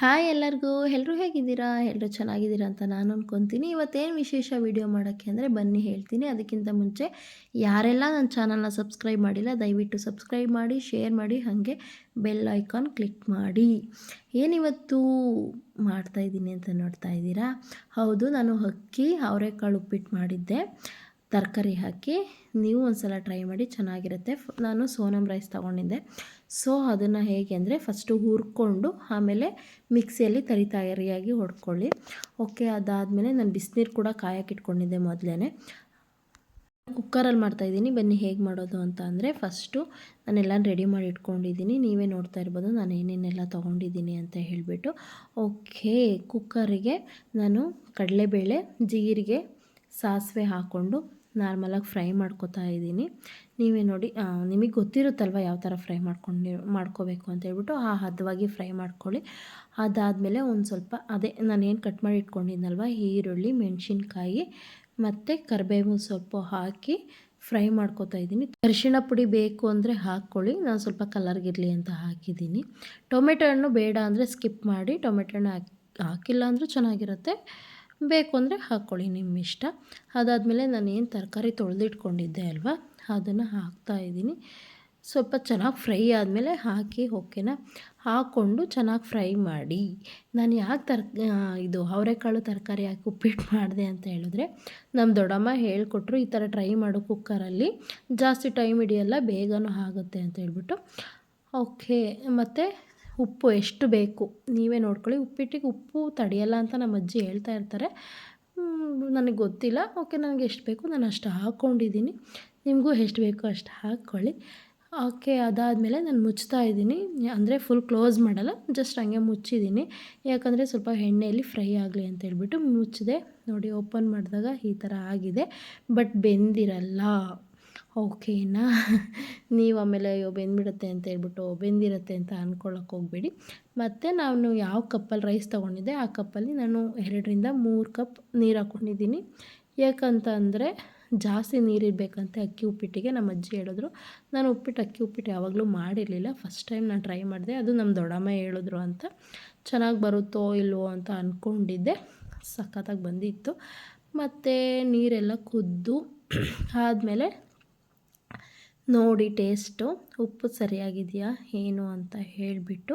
Hi ಎಲ್ಲರೂ ಹೇಗಿದ್ದೀರಾ? ಎಲ್ಲರೂ ಚೆನ್ನಾಗಿದ್ದೀರಾ ಅಂತ ನಾನು ಅನ್ಕೊತೀನಿ. ಇವತ್ತೇನು ವಿಶೇಷ ವಿಡಿಯೋ ಮಾಡೋಕ್ಕೆ ಅಂದರೆ ಬನ್ನಿ ಹೇಳ್ತೀನಿ. ಅದಕ್ಕಿಂತ ಮುಂಚೆ ಯಾರೆಲ್ಲ ನನ್ನ ಚಾನಲ್‌ನ ಸಬ್ಸ್ಕ್ರೈಬ್ ಮಾಡಿಲ್ಲ ದಯವಿಟ್ಟು ಸಬ್ಸ್ಕ್ರೈಬ್ ಮಾಡಿ, ಶೇರ್ ಮಾಡಿ, ಹಾಗೆ ಬೆಲ್ ಐಕಾನ್ ಕ್ಲಿಕ್ ಮಾಡಿ. ಏನಿವತ್ತು ಮಾಡ್ತಾಯಿದ್ದೀನಿ ಅಂತ ನೋಡ್ತಾ ಇದ್ದೀರಾ? ಹೌದು, ನಾನು ಅಕ್ಕಿ ಅವರೆಕಾಳು ಉಪ್ಪಿಟ್ಟು ಮಾಡಿದ್ದೆ ತರಕಾರಿ ಹಾಕಿ. ನೀವು ಒಂದ್ಸಲ ಟ್ರೈ ಮಾಡಿ, ಚೆನ್ನಾಗಿರುತ್ತೆ. ನಾನು ಸೋನಮ್ ರೈಸ್ ತೊಗೊಂಡಿದ್ದೆ. ಸೊ ಅದನ್ನು ಹೇಗೆ ಅಂದರೆ ಫಸ್ಟು ಹುರ್ಕೊಂಡು ಆಮೇಲೆ ಮಿಕ್ಸಿಯಲ್ಲಿ ತರಿಯಾಗಿ ಹೊಡ್ಕೊಳ್ಳಿ. ಓಕೆ, ಅದಾದಮೇಲೆ ನಾನು ಬಿಸಿನೀರು ಕೂಡ ಕಾಯಕ್ಕೆ ಇಟ್ಕೊಂಡಿದ್ದೆ ಮೊದಲೇ. ಕುಕ್ಕರಲ್ಲಿ ಮಾಡ್ತಾಯಿದ್ದೀನಿ. ಬನ್ನಿ ಹೇಗೆ ಮಾಡೋದು ಅಂತ ಅಂದರೆ ಫಸ್ಟು ನಾನೆಲ್ಲ ರೆಡಿ ಮಾಡಿ ಇಟ್ಕೊಂಡಿದ್ದೀನಿ. ನೀವೇ ನೋಡ್ತಾ ಇರ್ಬೋದು ನಾನು ಏನೇನೆಲ್ಲ ತೊಗೊಂಡಿದ್ದೀನಿ ಅಂತ ಹೇಳಿಬಿಟ್ಟು. ಓಕೆ, ಕುಕ್ಕರಿಗೆ ನಾನು ಕಡಲೆಬೇಳೆ, ಜೀರಿಗೆ, ಸಾಸಿವೆ ಹಾಕ್ಕೊಂಡು ನಾರ್ಮಲಾಗಿ ಫ್ರೈ ಮಾಡ್ಕೊತಾ ಇದ್ದೀನಿ. ನೀವೇ ನೋಡಿ, ನಿಮಗೆ ಗೊತ್ತಿರುತ್ತಲ್ವ ಯಾವ ಥರ ಫ್ರೈ ಮಾಡ್ಕೋಬೇಕು ಅಂತ ಹೇಳ್ಬಿಟ್ಟು ಆ ಹದವಾಗಿ ಫ್ರೈ ಮಾಡ್ಕೊಳ್ಳಿ. ಅದಾದಮೇಲೆ ಒಂದು ಸ್ವಲ್ಪ ನಾನೇನು ಕಟ್ ಮಾಡಿ ಇಟ್ಕೊಂಡಿದ್ನಲ್ವ ಈರುಳ್ಳಿ, ಮೆಣಸಿನ್ಕಾಯಿ ಮತ್ತು ಕರಿಬೇವು ಸೊಪ್ಪು ಹಾಕಿ ಫ್ರೈ ಮಾಡ್ಕೊತಾ ಇದ್ದೀನಿ. ಅರಿಶಿಣ ಪುಡಿ ಬೇಕು ಅಂದರೆ ಹಾಕ್ಕೊಳ್ಳಿ, ನಾನು ಸ್ವಲ್ಪ ಕಲರ್ಗಿರಲಿ ಅಂತ ಹಾಕಿದ್ದೀನಿ. ಟೊಮೆಟೊ ಹಣ್ಣು ಬೇಡ ಅಂದರೆ ಸ್ಕಿಪ್ ಮಾಡಿ, ಟೊಮೆಟೊ ಹಣ್ಣು ಹಾಕಿಲ್ಲ ಅಂದರೂ ಚೆನ್ನಾಗಿರುತ್ತೆ, ಬೇಕು ಅಂದರೆ ಹಾಕ್ಕೊಳ್ಳಿ ನಿಮ್ಮ ಇಷ್ಟ. ಅದಾದಮೇಲೆ ನಾನೇನು ತರಕಾರಿ ತೊಳೆದಿಟ್ಕೊಂಡಿದ್ದೆ ಅಲ್ವಾ ಅದನ್ನು ಹಾಕ್ತಾಯಿದ್ದೀನಿ. ಸ್ವಲ್ಪ ಚೆನ್ನಾಗಿ ಫ್ರೈ ಆದಮೇಲೆ ಹಾಕಿ ಓಕೆನಾ, ಹಾಕ್ಕೊಂಡು ಚೆನ್ನಾಗಿ ಫ್ರೈ ಮಾಡಿ. ನಾನು ಯಾಕೆ ಇದು ಅವರೆಕಾಳು ತರಕಾರಿ ಹಾಕಿ ಉಪ್ಪಿಟ್ಟು ಮಾಡಿದೆ ಅಂತ ಹೇಳಿದ್ರೆ, ನಮ್ಮ ದೊಡ್ಡಮ್ಮ ಹೇಳ್ಕೊಟ್ರು ಈ ಥರ ಟ್ರೈ ಮಾಡು, ಕುಕ್ಕರಲ್ಲಿ ಜಾಸ್ತಿ ಟೈಮ್ ಹಿಡಿಯಲ್ಲ, ಬೇಗನೂ ಆಗುತ್ತೆ ಅಂತ ಹೇಳ್ಬಿಟ್ಟು. ಓಕೆ, ಮತ್ತು ಉಪ್ಪು ಎಷ್ಟು ಬೇಕು ನೀವೇ ನೋಡ್ಕೊಳ್ಳಿ. ಉಪ್ಪಿಟ್ಟಿಗೆ ಉಪ್ಪು ತಡೆಯಲ್ಲ ಅಂತ ನಮ್ಮ ಅಜ್ಜಿ ಹೇಳ್ತಾ ಇರ್ತಾರೆ, ನನಗೆ ಗೊತ್ತಿಲ್ಲ. ಓಕೆ, ನನಗೆ ಎಷ್ಟು ಬೇಕು ನಾನು ಅಷ್ಟು ಹಾಕ್ಕೊಂಡಿದ್ದೀನಿ, ನಿಮಗೂ ಎಷ್ಟು ಬೇಕೋ ಅಷ್ಟು ಹಾಕ್ಕೊಳ್ಳಿ. ಓಕೆ, ಅದಾದಮೇಲೆ ನಾನು ಮುಚ್ತಾ ಇದ್ದೀನಿ, ಅಂದರೆ ಫುಲ್ ಕ್ಲೋಸ್ ಮಾಡಲ್ಲ, ಜಸ್ಟ್ ಹಂಗೆ ಮುಚ್ಚಿದ್ದೀನಿ. ಯಾಕಂದರೆ ಸ್ವಲ್ಪ ಎಣ್ಣೆಯಲ್ಲಿ ಫ್ರೈ ಆಗಲಿ ಅಂತ ಹೇಳ್ಬಿಟ್ಟು ಮುಚ್ಚಿದೆ. ನೋಡಿ, ಓಪನ್ ಮಾಡಿದಾಗ ಈ ಥರ ಆಗಿದೆ, ಬಟ್ ಬೆಂದಿರಲ್ಲ. ಓಕೆನಾ? ನೀವು ಆಮೇಲೆ ಅಯ್ಯೋ ಬೆಂದ್ಬಿಡುತ್ತೆ ಅಂತ ಹೇಳ್ಬಿಟ್ಟು ಬೆಂದಿರುತ್ತೆ ಅಂತ ಅಂದ್ಕೊಳ್ಳೋಕೆ ಹೋಗಬೇಡಿ. ಮತ್ತು ನಾನು ಯಾವ ಕಪ್ಪಲ್ಲಿ ರೈಸ್ ತೊಗೊಂಡಿದ್ದೆ ಆ ಕಪ್ಪಲ್ಲಿ ನಾನು 2-3 ಕಪ್ ನೀರು ಹಾಕ್ಕೊಂಡಿದ್ದೀನಿ. ಯಾಕಂತ ಅಂದರೆ ಜಾಸ್ತಿ ನೀರಿರಬೇಕಂತೆ ಅಕ್ಕಿ ಉಪ್ಪಿಟ್ಟಿಗೆ, ನಮ್ಮ ಅಜ್ಜಿ ಹೇಳಿದ್ರು. ನಾನು ಅಕ್ಕಿ ಉಪ್ಪಿಟ್ಟು ಯಾವಾಗಲೂ ಮಾಡಿರಲಿಲ್ಲ, ಫಸ್ಟ್ ಟೈಮ್ ನಾನು ಟ್ರೈ ಮಾಡಿದೆ. ಅದು ನಮ್ಮ ದೊಡ್ಡಮ್ಮ ಹೇಳಿದ್ರು ಅಂತ. ಚೆನ್ನಾಗಿ ಬರುತ್ತೋ ಇಲ್ವೋ ಅಂತ ಅಂದ್ಕೊಂಡಿದ್ದೆ, ಸಖತ್ತಾಗಿ ಬಂದಿತ್ತು. ಮತ್ತು ನೀರೆಲ್ಲ ಕುದ್ದು ಆದಮೇಲೆ ನೋಡಿ ಟೇಸ್ಟು ಉಪ್ಪು ಸರಿಯಾಗಿದೆಯಾ ಏನು ಅಂತ ಹೇಳಿಬಿಟ್ಟು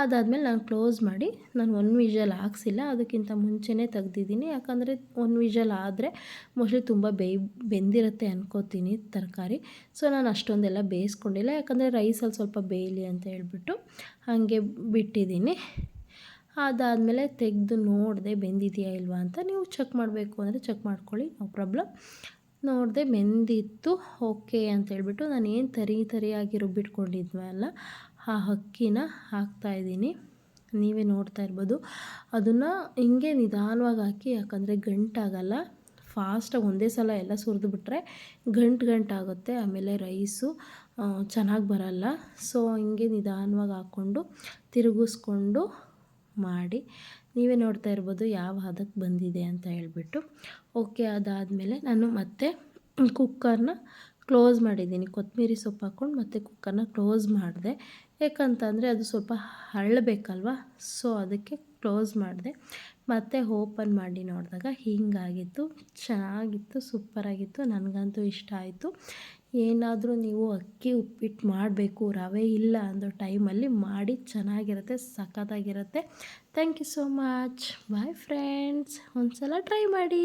ಅದಾದಮೇಲೆ ನಾನು ಕ್ಲೋಸ್ ಮಾಡಿ, ನಾನು 1 ವಿಷಲ್ ಹಾಕ್ಸಿಲ್ಲ, ಅದಕ್ಕಿಂತ ಮುಂಚೆನೇ ತೆಗ್ದಿದ್ದೀನಿ. ಯಾಕಂದರೆ 1 ವಿಷಲ್ ಆದರೆ ಮೋಸ್ಟ್ಲಿ ತುಂಬ ಬೆಂದಿರುತ್ತೆ ಅನ್ಕೋತೀನಿ ತರಕಾರಿ. ಸೊ ನಾನು ಅಷ್ಟೊಂದೆಲ್ಲ ಬೇಯಿಸ್ಕೊಂಡಿಲ್ಲ, ಯಾಕಂದರೆ ರೈಸಲ್ಲಿ ಸ್ವಲ್ಪ ಬೇಯಲಿ ಅಂತ ಹೇಳ್ಬಿಟ್ಟು ಹಾಗೆ ಬಿಟ್ಟಿದ್ದೀನಿ. ಅದಾದಮೇಲೆ ತೆಗೆದು ನೋಡಿದೆ ಬೆಂದಿದೆಯಾ ಇಲ್ವಾ ಅಂತ. ನೀವು ಚೆಕ್ ಮಾಡಬೇಕು ಅಂದರೆ ಚೆಕ್ ಮಾಡ್ಕೊಳ್ಳಿ, ನೋ ಪ್ರಾಬ್ಲಮ್. ನೋಡಿದೆ ಬೆಂದಿತ್ತು. ಓಕೆ ಅಂತ ಹೇಳ್ಬಿಟ್ಟು ನಾನು ಏನು ತರಿಯಾಗಿ ರುಬ್ಬಿಟ್ಕೊಂಡಿದ್ವಲ್ಲ ಆ ಅಕ್ಕಿನ ಹಾಕ್ತಾಯಿದ್ದೀನಿ. ನೀವೇ ನೋಡ್ತಾ ಇರ್ಬೋದು. ಅದನ್ನು ಹಿಂಗೆ ನಿಧಾನವಾಗಿ ಹಾಕಿ, ಯಾಕಂದರೆ ಗಂಟಾಗಲ್ಲ. ಫಾಸ್ಟಾಗಿ ಒಂದೇ ಸಲ ಎಲ್ಲ ಸುರಿದ್ಬಿಟ್ರೆ ಗಂಟಾಗುತ್ತೆ, ಆಮೇಲೆ ರೈಸು ಚೆನ್ನಾಗಿ ಬರಲ್ಲ. ಸೊ ಹಿಂಗೆ ನಿಧಾನವಾಗಿ ಹಾಕ್ಕೊಂಡು ತಿರುಗಿಸ್ಕೊಂಡು ಮಾಡಿ. ನೀವೇ ನೋಡ್ತಾ ಇರ್ಬೋದು ಯಾವ ಹದಕ್ಕೆ ಬಂದಿದೆ ಅಂತ ಹೇಳ್ಬಿಟ್ಟು. ಓಕೆ, ಅದಾದಮೇಲೆ ನಾನು ಮತ್ತೆ ಕುಕ್ಕರ್ನ ಕ್ಲೋಸ್ ಮಾಡಿದ್ದೀನಿ. ಕೊತ್ತಂಬರಿ ಸೊಪ್ಪು ಹಾಕ್ಕೊಂಡು ಮತ್ತೆ ಕುಕ್ಕರ್ನ ಕ್ಲೋಸ್ ಮಾಡಿದೆ. ಯಾಕಂತಂದರೆ ಅದು ಸ್ವಲ್ಪ ಅರಳಬೇಕಲ್ವ, ಸೊ ಅದಕ್ಕೆ ಕ್ಲೋಸ್ ಮಾಡಿದೆ. ಮತ್ತು ಓಪನ್ ಮಾಡಿ ನೋಡಿದಾಗ ಹೀಗಾಗಿತ್ತು, ಚೆನ್ನಾಗಿತ್ತು, ಸೂಪರಾಗಿತ್ತು. ನನಗಂತೂ ಇಷ್ಟ ಆಯಿತು. ಏನಾದರೂ ನೀವು ಅಕ್ಕಿ ಉಪ್ಪಿಟ್ಟು ಮಾಡಬೇಕು, ರವೆ ಇಲ್ಲ ಅನ್ನೋ ಟೈಮಲ್ಲಿ ಮಾಡಿ, ಚೆನ್ನಾಗಿರುತ್ತೆ, ಸಖತ್ತಾಗಿರುತ್ತೆ. Thank you so much. Bye friends, ಒಂದು ಸಲ ಟ್ರೈ ಮಾಡಿ.